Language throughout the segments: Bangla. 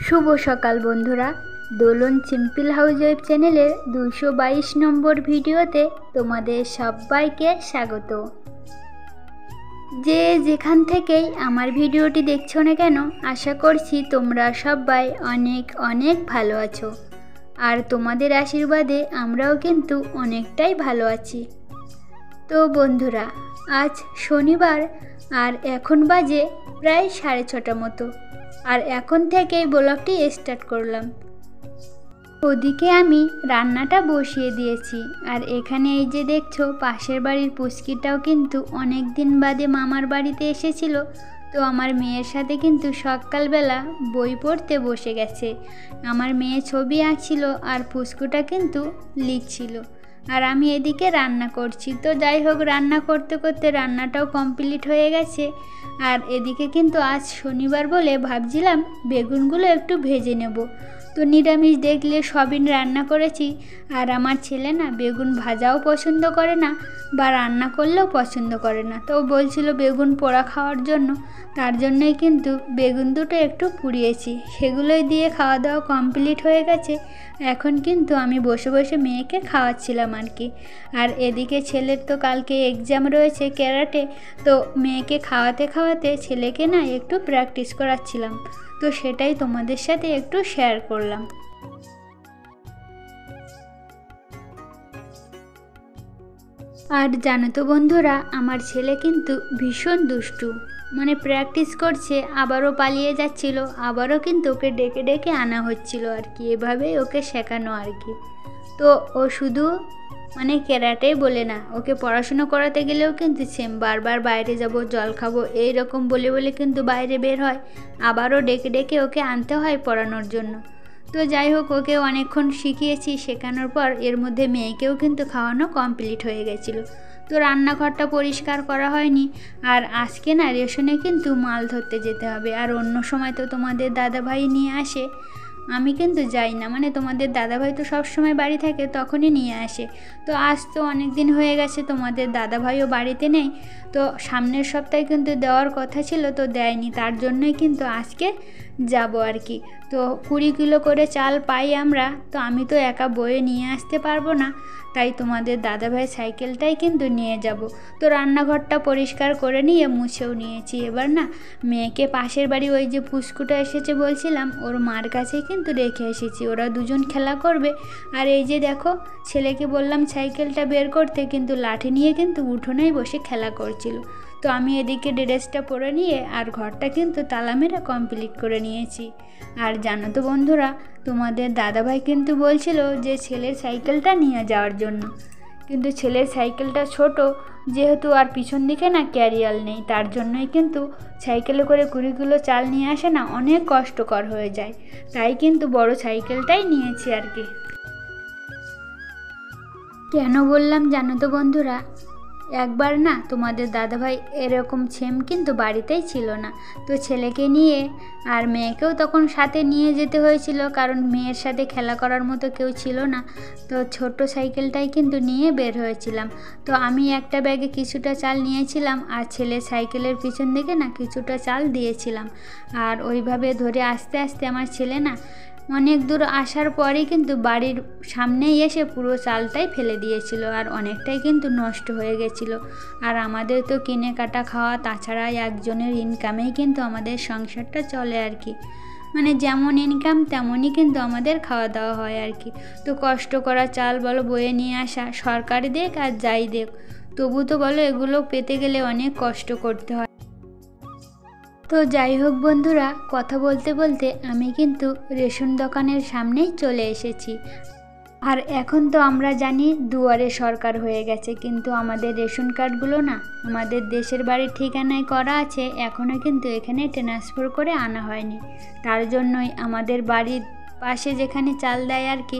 শুভ সকাল বন্ধুরা, দোলন সিম্পল হাউসওয়াইফ চ্যানেলের 222 নম্বর ভিডিওতে তোমাদের সবাইকে স্বাগত। যে যেখান থেকেই আমার ভিডিওটি দেখছো না কেন, আশা করছি তোমরা সবাই অনেক অনেক ভালো আছো। আর তোমাদের আশীর্বাদে আমরাও কিন্তু অনেকটাই ভালো আছি। তো বন্ধুরা, আজ শনিবার আর এখন বাজে প্রায় 6:30 মতো। আর এখন থেকেই ব্লগটি স্টার্ট করলাম। ওদিকে আমি রান্নাটা বসিয়ে দিয়েছি, আর এখানে এই যে দেখছো পাশের বাড়ির পুচকিটাও কিন্তু অনেক দিন বাদে মামার বাড়িতে এসেছিল। তো আমার মেয়ের সাথে কিন্তু সকালবেলা বই পড়তে বসে গেছে। আমার মেয়ে ছবি আঁকছিল আর পুচকুটা কিন্তু লিখছিল, আর আমি এদিকে রান্না করছি। তো যাই হোক, রান্না করতে করতে রান্নাটাও কমপ্লিট হয়ে গেছে। আর এদিকে কিন্তু আজ শনিবার বলে ভাবছিলাম বেগুনগুলো একটু ভেজে নেব। তো নিরামিষ দেখলে সবই রান্না করেছি, আর আমার ছেলে না বেগুন ভাজাও পছন্দ করে না, বা রান্না করলেও পছন্দ করে না। তো বলছিল বেগুন পোড়া খাওয়ার জন্য, তার জন্যই কিন্তু বেগুন দুটো একটু পুড়িয়েছি। সেগুলোই দিয়ে খাওয়া দাওয়া কমপ্লিট হয়ে গেছে। এখন কিন্তু আমি বসে বসে মেয়েকে খাওয়াচ্ছিলাম আর কি। আর এদিকে ছেলের তো কালকে এক্সাম রয়েছে ক্যারাটে, তো মেয়েকে খাওয়াতে খাওয়াতে ছেলেকে না একটু প্র্যাকটিস করাচ্ছিলাম। তো সেটাই তোমাদের সাথে একটু শেয়ার করলাম। আর জানো তো বন্ধুরা, আমার ছেলে কিন্তু ভীষণ দুষ্টু। মানে প্র্যাকটিস করছে, আবারও পালিয়ে যাচ্ছিল, আবারও কিন্তু ওকে ডেকে ডেকে আনা হচ্ছিল আর কি। এভাবেই ওকে শেখানো আর কি। তো ও শুধু মানে ক্যারাটেই বলে না, ওকে পড়াশুনো করাতে গেলেও কিন্তু সেম, বারবার বাইরে যাব, জল খাবো, এই রকম বলে বলে কিন্তু বাইরে বের হয়। আবারও ডেকে ডেকে ওকে আনতে হয় পড়ানোর জন্য। তো যাই হোক, ওকে অনেকক্ষণ শিখিয়েছি। শেখানোর পর এর মধ্যে মেয়েকেও কিন্তু খাওয়ানো কমপ্লিট হয়ে গেছিলো। তো রান্নাঘরটা পরিষ্কার করা হয়নি। আর আজকে না রেশনে কিন্তু মাল ধরতে যেতে হবে। আর অন্য সময় তো তোমাদের দাদাভাই নিয়ে আসে, আমি কিন্তু যাই না। মানে তোমাদের দাদাভাই তো সব সময় বাড়ি থাকে, তখনই নিয়ে আসে। তো আজ তো অনেক দিন হয়ে গেছে তোমাদের দাদাভাইও বাড়িতে নেই। তো সামনের সপ্তাহে কিন্তু দেওয়ার কথা ছিল, তো দেয়নি। তার জন্যই কিন্তু আজকে যাব আর কি। তো 20 কিলো করে চাল পাই আমরা, তো আমি তো একা বয়ে নিয়ে আসতে পারবো না, তাই তোমাদের দাদাভাই সাইকেলটাই কিন্তু নিয়ে যাব। তো রান্নাঘরটা পরিষ্কার করে নিয়ে মুছেও নিয়েছি। এবার না মেয়েকে পাশের বাড়ি ওই যে পুচকুটা এসেছে বলছিলাম, ওর মার কাছে কিন্তু রেখে এসেছি। ওরা দুজন খেলা করবে। আর এই যে দেখো, ছেলেকে বললাম সাইকেলটা বের করতে, কিন্তু লাঠি নিয়ে কিন্তু উঠোনেই বসে খেলা করছিল। তো আমি এদিকে ড্রেসটা পরে নিয়ে আর ঘরটা কিন্তু তালা মেরে কমপ্লিট করে নিয়েছি। আর জানো তো বন্ধুরা, তোমাদের দাদাভাই কিন্তু বলছিল যে ছেলের সাইকেলটা নিয়ে যাওয়ার জন্য, কিন্তু ছেলের সাইকেলটা ছোট যেহেতু, আর পিছন দিকে না ক্যারিয়াল নেই, তার জন্যই কিন্তু সাইকেলে করে 20 কিলো চাল নিয়ে আসে না, অনেক কষ্টকর হয়ে যায়। তাই কিন্তু বড় সাইকেলটাই নিয়েছি আর কি। কেন বললাম জানো তো বন্ধুরা, একবার না তোমাদের দাদাভাই এরকম সেম কিন্তু বাড়িতেই ছিল না। তো ছেলেকে নিয়ে আর মেয়েকেও তখন সাথে নিয়ে যেতে হয়েছিল, কারণ মেয়ের সাথে খেলা করার মতো কেউ ছিল না। তো ছোট সাইকেলটাই কিন্তু নিয়ে বের হয়েছিলাম। তো আমি একটা ব্যাগে কিছুটা চাল নিয়েছিলাম, আর ছেলের সাইকেলের পিছন দিকে না কিছুটা চাল দিয়েছিলাম। আর ওইভাবে ধরে আস্তে আস্তে আমার ছেলে না অনেক দূর আসার পরেই কিন্তু বাড়ির সামনেই এসে পুরো চালটাই ফেলে দিয়েছিল, আর অনেকটাই কিন্তু নষ্ট হয়ে গেছিলো। আর আমাদের তো কিনে কাটা খাওয়া, তাছাড়া একজনের ইনকামেই কিন্তু আমাদের সংসারটা চলে আর কি। মানে যেমন ইনকাম তেমনই কিন্তু আমাদের খাওয়া দাওয়া হয় আর কি। তো কষ্ট করা চাল বলো, বয়ে নিয়ে আসা, সরকারি দেখ আর যাই দেখ, তবু তো বলো এগুলো পেতে গেলে অনেক কষ্ট করতে হয়। তো যাই হোক বন্ধুরা, কথা বলতে বলতে আমি কিন্তু রেশন দোকানের সামনেই চলে এসেছি। আর এখন তো আমরা জানি দুয়ারে সরকার হয়ে গেছে, কিন্তু আমাদের রেশন কার্ডগুলো না আমাদের দেশের বাড়ির ঠিকানায় করা আছে, এখনও কিন্তু এখানে ট্রান্সফার করে আনা হয়নি। তার জন্যই আমাদের বাড়ির পাশে যেখানে চাল দেয় আর কি,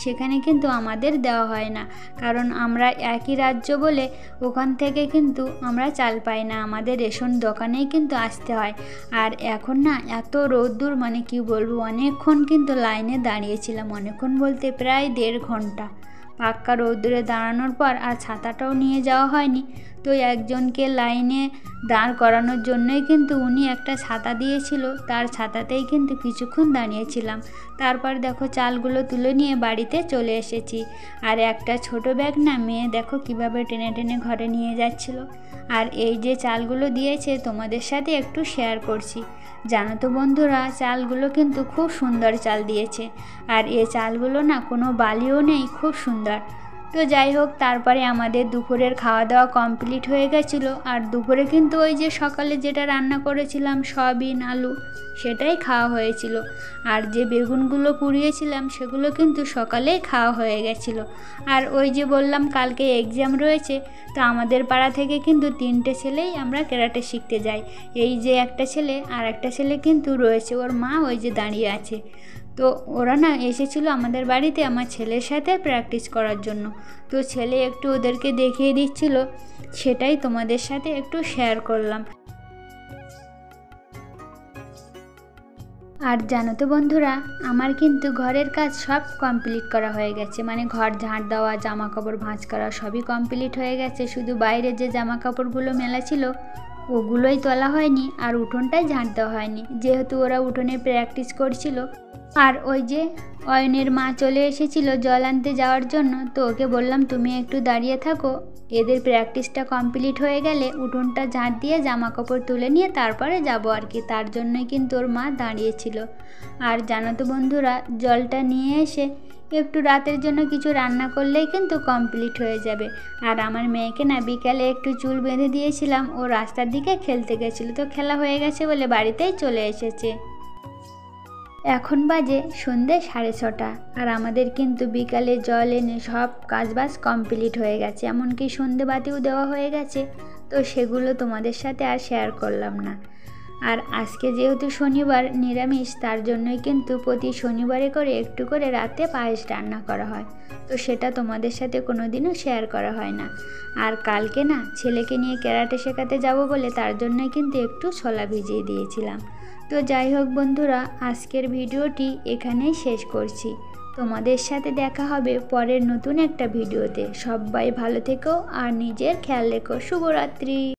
সেখানে কিন্তু আমাদের দেওয়া হয় না, কারণ আমরা একই রাজ্য বলে ওখান থেকে কিন্তু আমরা চাল পাই না, আমাদের রেশন দোকানেই কিন্তু আসতে হয়। আর এখন না এত রোদ্দুর, মানে কি বলবো, অনেকক্ষণ কিন্তু লাইনে দাঁড়িয়েছিলাম, অনেকক্ষণ বলতে প্রায় 1.5 ঘন্টা। পাক্কা রোদ্দুরে দাঁড়ানোর পর আর ছাতাটাও নিয়ে যাওয়া হয়নি, তো একজনকে লাইনে দাঁড় করানোর জন্যই কিন্তু উনি একটা ছাতা দিয়েছিল, তার ছাতাতেই কিন্তু কিছুক্ষণ দাঁড়িয়েছিলাম। তারপর দেখো চালগুলো তুলে নিয়ে বাড়িতে চলে এসেছি। আর একটা ছোট ব্যাগ না মেয়ে দেখো কিভাবে টেনে টেনে ঘরে নিয়ে যাচ্ছিল। আর এই যে চালগুলো দিয়েছে তোমাদের সাথে একটু শেয়ার করছি। জানো তো বন্ধুরা, চালগুলো কিন্তু খুব সুন্দর চাল দিয়েছে। আর এই চালগুলো না কোনো বালিও নেই, খুব সুন্দর। তো যাই হোক, তারপরে আমাদের দুপুরের খাওয়া দাওয়া কমপ্লিট হয়ে গেছিলো। আর দুপুরে কিন্তু ওই যে সকালে যেটা রান্না করেছিলাম সয়াবিন আলু, সেটাই খাওয়া হয়েছিল। আর যে বেগুনগুলো পুড়িয়েছিলাম সেগুলো কিন্তু সকালেই খাওয়া হয়ে গেছিলো। আর ওই যে বললাম কালকে এক্সাম রয়েছে, তো আমাদের পাড়া থেকে কিন্তু 3টে ছেলেই আমরা ক্যারাটে শিখতে যাই। এই যে একটা ছেলে আর একটা ছেলে কিন্তু রয়েছে, ওর মা ওই যে দাঁড়িয়ে আছে। তো ওরা না এসেছিলো আমাদের বাড়িতে আমার ছেলের সাথে প্র্যাকটিস করার জন্য। তো ছেলে একটু ওদেরকে দেখিয়ে দিচ্ছিল, সেটাই তোমাদের সাথে একটু শেয়ার করলাম। আর জানো তো বন্ধুরা, আমার কিন্তু ঘরের কাজ সব কমপ্লিট করা হয়ে গেছে। মানে ঘর ঝাঁট দেওয়া, জামা কাপড় ভাঁজ করা সবই কমপ্লিট হয়ে গেছে। শুধু বাইরে যে জামা কাপড়গুলো মেলা ছিল ওগুলোই তোলা হয়নি, আর উঠোনটাই ঝাঁট দেওয়া হয়নি, যেহেতু ওরা উঠোনে প্র্যাকটিস করছিল। আর ওই যে অয়নের মা চলে এসেছিল জল আনতে যাওয়ার জন্য, তো ওকে বললাম তুমি একটু দাঁড়িয়ে থাকো, এদের প্র্যাকটিসটা কমপ্লিট হয়ে গেলে উঠোনটা ঝাঁট দিয়ে জামা কাপড় তুলে নিয়ে তারপরে যাব আর কি। তার জন্যই কিন্তু ওর মা দাঁড়িয়েছিল। আর জানো তো বন্ধুরা, জলটা নিয়ে এসে একটু রাতের জন্য কিছু রান্না করলেই কিন্তু কমপ্লিট হয়ে যাবে। আর আমার মেয়েকে না বিকালে একটু চুল বেঁধে দিয়েছিলাম, ও রাস্তার দিকে খেলতে গেছিলো, তো খেলা হয়ে গেছে বলে বাড়িতেই চলে এসেছে। এখন বাজে সন্ধ্যে 6:30, আর আমাদের কিন্তু বিকালে জল এনে সব কাজবাজ কমপ্লিট হয়ে গেছে, এমনকি সন্ধ্যে বাতিও দেওয়া হয়ে গেছে। তো সেগুলো তোমাদের সাথে আর শেয়ার করলাম না। আর আজকে যেহেতু শনিবার নিরামিষ, তার জন্যই কিন্তু প্রতি শনিবারে করে একটু করে রাতে পায়েস রান্না করা হয়। তো সেটা তোমাদের সাথে কোনো দিনও শেয়ার করা হয় না। আর কালকে না ছেলেকে নিয়ে ক্যারাটে শেখাতে যাব বলে তার জন্যই কিন্তু একটু ছোলা ভিজিয়ে দিয়েছিলাম। তো যাই হোক বন্ধুরা, আজকের ভিডিওটি এখানেই শেষ করছি। তোমাদের সাথে দেখা হবে পরের নতুন একটা ভিডিওতে। সবাই ভালো থেকো আর নিজের খেয়াল রেখো। শুভরাত্রি।